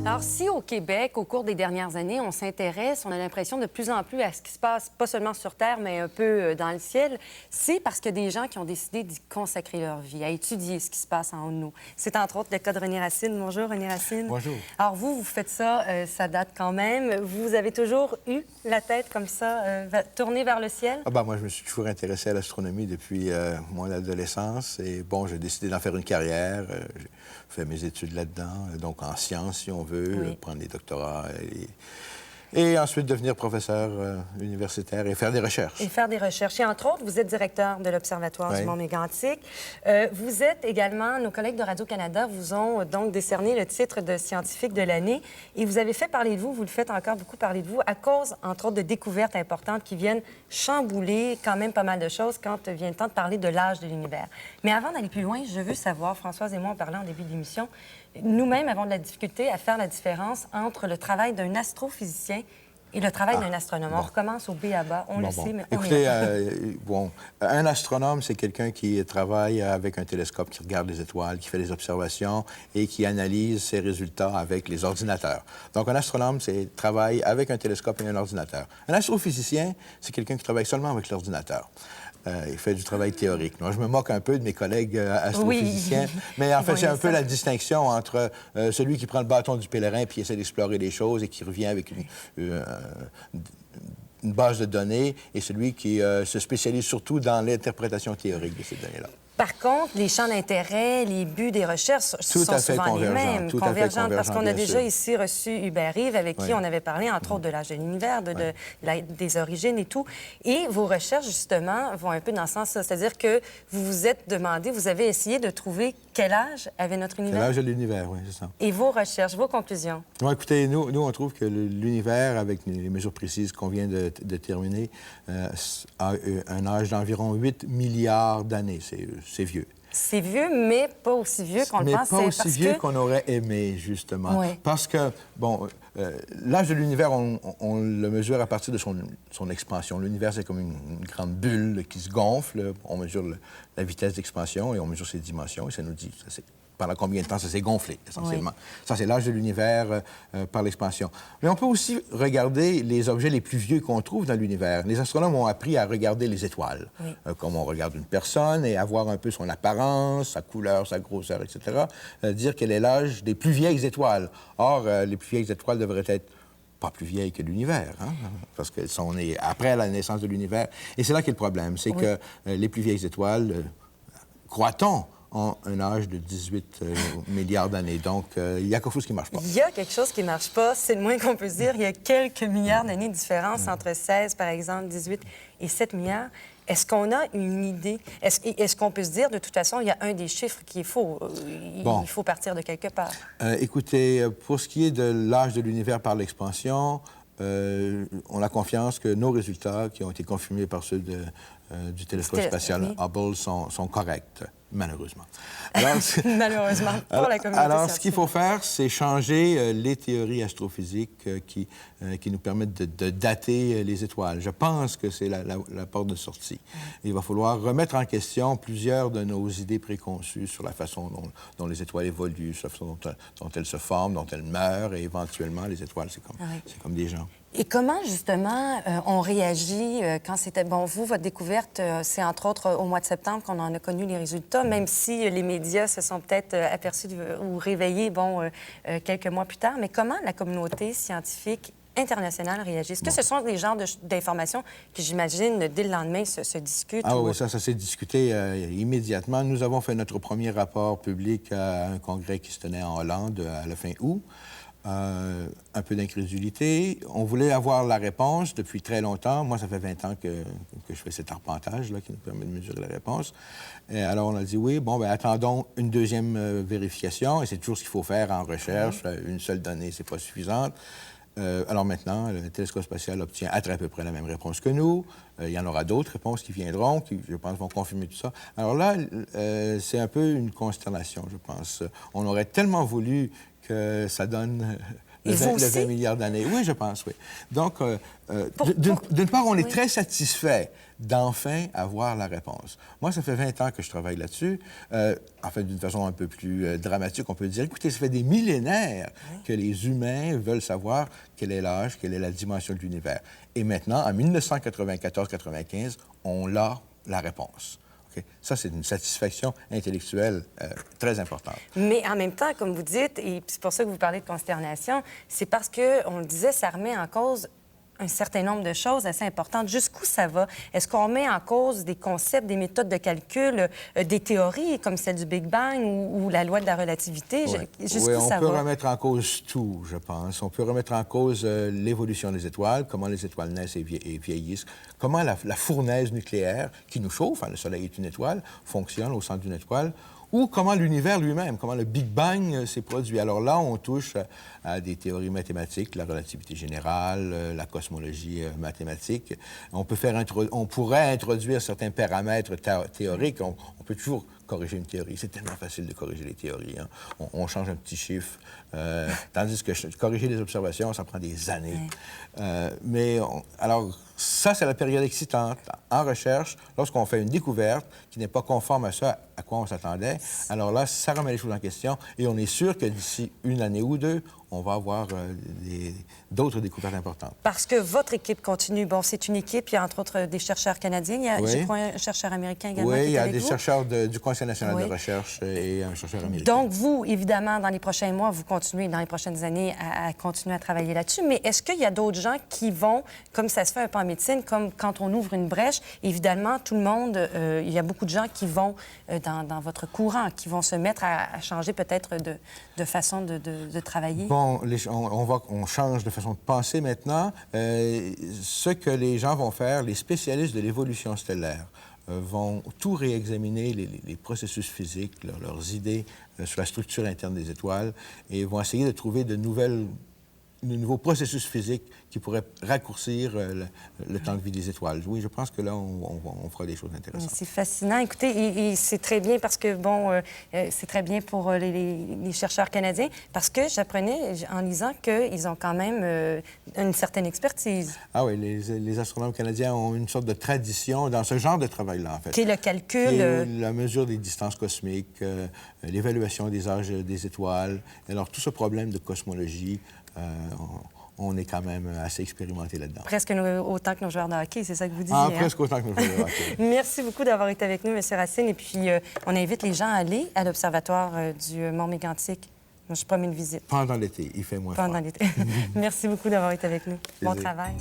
Alors, si au Québec, au cours des dernières années, on s'intéresse, on a l'impression de plus en plus à ce qui se passe, pas seulement sur Terre, mais un peu dans le ciel, c'est parce qu'il y a des gens qui ont décidé d'y consacrer leur vie, à étudier ce qui se passe en haut de nous. C'est entre autres le cas de René Racine. Bonjour, René Racine. Bonjour. Alors, vous faites ça, ça date quand même. Vous avez toujours eu la tête comme ça, tournée vers le ciel? Moi, je me suis toujours intéressé à l'astronomie depuis mon adolescence. Et bon, j'ai décidé d'en faire une carrière. J'ai fait mes études là-dedans, donc en sciences, si on veut, prendre des doctorats et ensuite devenir professeur universitaire et faire des recherches. Et faire des recherches. Et entre autres, vous êtes directeur de l'Observatoire du Mont Mégantic. Vous êtes également, nos collègues de Radio-Canada vous ont donc décerné le titre de scientifique de l'année. Et vous avez fait parler de vous, vous le faites encore beaucoup parler de vous, à cause, entre autres, de découvertes importantes qui viennent chambouler quand même pas mal de choses quand vient le temps de parler de l'âge de l'univers. Mais avant d'aller plus loin, je veux savoir, Françoise et moi, on parlait en début d'émission, nous-mêmes avons de la difficulté à faire la différence entre le travail d'un astrophysicien et le travail d'un astronome. On recommence au B à bas, on le sait, mais écoutez, un astronome, c'est quelqu'un qui travaille avec un télescope, qui regarde les étoiles, qui fait des observations et qui analyse ses résultats avec les ordinateurs. Donc, un astronome, c'est travaille avec un télescope et un ordinateur. Un astrophysicien, c'est quelqu'un qui travaille seulement avec l'ordinateur. Il fait du travail théorique. Moi, je me moque un peu de mes collègues astrophysiciens, mais en fait, c'est un peu la distinction entre celui qui prend le bâton du pèlerin puis essaie d'explorer des choses et qui revient avec une base de données, et celui qui se spécialise surtout dans l'interprétation théorique de ces données-là. Par contre, les champs d'intérêt, les buts des recherches sont souvent les mêmes, convergents, parce qu'on a déjà ici reçu Hubert Reeves, avec qui on avait parlé, entre autres, de l'âge de l'univers, des origines et tout. Et vos recherches, justement, vont un peu dans ce sens-là. C'est-à-dire que vous vous êtes demandé, vous avez essayé de trouver quel âge avait notre univers? Quel âge de l'univers, oui, c'est ça. Et vos recherches, vos conclusions? Bon, écoutez, nous, on trouve que l'univers, avec les mesures précises qu'on vient de terminer, a un âge d'environ 8 milliards d'années. C'est vieux. C'est vieux, mais pas aussi vieux qu'on le pense. Mais pas aussi vieux qu'on aurait aimé, justement. Oui. Parce que, l'âge de l'univers, on le mesure à partir de son expansion. L'univers, c'est comme une grande bulle qui se gonfle. On mesure la vitesse d'expansion et on mesure ses dimensions et ça nous dit pendant combien de temps ça s'est gonflé, essentiellement. Ça, c'est l'âge de l'univers par l'expansion. Mais on peut aussi regarder les objets les plus vieux qu'on trouve dans l'univers. Les astronomes ont appris à regarder les étoiles, comme on regarde une personne, et à voir un peu son apparence, sa couleur, sa grosseur, etc., dire quel est l'âge des plus vieilles étoiles. Or, les plus vieilles étoiles devraient être pas plus vieilles que l'univers, parce qu'elles sont nées après la naissance de l'univers. Et c'est là qu'est le problème, c'est que les plus vieilles étoiles, croit-on, ont un âge de 18 milliards d'années. Donc, il y a quelque chose qui ne marche pas. Il y a quelque chose qui ne marche pas, c'est le moins qu'on peut se dire. Il y a quelques milliards d'années de différence entre 16, par exemple, 18 et 7 milliards. Est-ce qu'on a une idée? Est-ce qu'on peut se dire, de toute façon, il y a un des chiffres qui est faux? Il faut partir de quelque part. Écoutez, pour ce qui est de l'âge de l'univers par l'expansion, on a confiance que nos résultats, qui ont été confirmés par ceux du télescope spatial Hubble, sont corrects, malheureusement. Alors, malheureusement, pour la communauté alors, ce qu'il faut faire, c'est changer les théories astrophysiques qui nous permettent de dater les étoiles. Je pense que c'est la porte de sortie. Il va falloir remettre en question plusieurs de nos idées préconçues sur la façon dont les étoiles évoluent, sur la façon dont elles se forment, dont elles meurent, et éventuellement, les étoiles, c'est comme des gens. Et comment, justement, on réagit quand c'était... Bon, vous, votre découverte, c'est entre autres au mois de septembre qu'on en a connu les résultats, même si les médias se sont peut-être aperçus ou réveillés, quelques mois plus tard. Mais comment la communauté scientifique internationale réagit? Est-ce que ce sont des genres d'informations qui, j'imagine, dès le lendemain, se discutent? Ah oui, ça s'est discuté immédiatement. Nous avons fait notre premier rapport public à un congrès qui se tenait en Hollande à la fin août. Un peu d'incrédulité. On voulait avoir la réponse depuis très longtemps. Moi, ça fait 20 ans que je fais cet arpentage-là qui nous permet de mesurer la réponse. Et alors, on a dit oui, attendons une deuxième vérification. Et c'est toujours ce qu'il faut faire en recherche. Une seule donnée, c'est pas suffisante. Alors maintenant, le télescope spatial obtient à peu près la même réponse que nous. Il y en aura d'autres réponses qui viendront, qui, je pense, vont confirmer tout ça. Alors là, c'est un peu une consternation, je pense. On aurait tellement voulu que ça donne Et vous aussi? 20 milliards d'années. Oui, je pense, oui. Donc, d'une part, on est très satisfait d'enfin avoir la réponse. Moi, ça fait 20 ans que je travaille là-dessus. En fait, d'une façon un peu plus dramatique, on peut dire, écoutez, ça fait des millénaires que les humains veulent savoir quel est l'âge, quelle est la dimension de l'univers. Et maintenant, en 1994-95, on a la réponse. Ça, c'est une satisfaction intellectuelle très importante. Mais en même temps, comme vous dites, et c'est pour ça que vous parlez de consternation, c'est parce que, on le disait, ça remet en cause un certain nombre de choses assez importantes. Jusqu'où ça va? Est-ce qu'on met en cause des concepts, des méthodes de calcul, des théories comme celle du Big Bang ou la loi de la relativité? Jusqu'où ça va? On peut remettre en cause tout, je pense. On peut remettre en cause l'évolution des étoiles, comment les étoiles naissent et vieillissent, comment la fournaise nucléaire qui nous chauffe, le Soleil est une étoile, fonctionne au centre d'une étoile, ou comment l'univers lui-même, comment le Big Bang s'est produit. Alors là, on touche à des théories mathématiques, la relativité générale, la cosmologie mathématique. On pourrait introduire certains paramètres théoriques. On peut toujours corriger une théorie. C'est tellement facile de corriger les théories. Hein. On change un petit chiffre, tandis que corriger les observations, ça prend des années. Alors, ça, c'est la période excitante en recherche, lorsqu'on fait une découverte qui n'est pas conforme à ça à quoi on s'attendait. Alors là, ça remet les choses en question et on est sûr que d'ici une année ou deux, on va avoir d'autres découvertes importantes. Parce que votre équipe continue. Bon, c'est une équipe, il y a entre autres des chercheurs canadiens. Il y a, je crois, un chercheur américain également. Oui, il y a des vous. chercheurs du Conseil national de recherche et un chercheur américain. Donc, vous, évidemment, dans les prochains mois, vous continuez, dans les prochaines années, à continuer à travailler là-dessus. Mais est-ce qu'il y a d'autres gens qui vont, comme ça se fait un peu en médecine, comme quand on ouvre une brèche, évidemment, tout le monde, il y a beaucoup de gens qui vont dans votre courant, qui vont se mettre à changer peut-être de façon de travailler? Bon, on change de façon de penser maintenant. Ce que les gens vont faire, les spécialistes de l'évolution stellaire, vont tout réexaminer, les processus physiques, leurs idées sur la structure interne des étoiles, et vont essayer de trouver de nouveaux processus physiques qui pourraient raccourcir le temps de vie des étoiles. Oui, je pense que là, on fera des choses intéressantes. C'est fascinant. Écoutez, et c'est très bien parce que, bon, c'est très bien pour les chercheurs canadiens parce que j'apprenais en lisant qu'ils ont quand même une certaine expertise. Ah oui, les astronomes canadiens ont une sorte de tradition dans ce genre de travail-là, en fait. Qui est le calcul... Qui est la mesure des distances cosmiques, l'évaluation des âges des étoiles. Alors, tout ce problème de cosmologie, on est quand même assez expérimenté là-dedans. Presque autant que nos joueurs de hockey, c'est ça que vous disiez. Ah, presque autant que nos joueurs de hockey. Merci beaucoup d'avoir été avec nous, M. Racine. Et puis, on invite les gens à aller à l'Observatoire du Mont-Mégantic. Moi, je promets une visite. Pendant l'été, il fait moins froid. Pendant l'été. Merci beaucoup d'avoir été avec nous. Bon travail.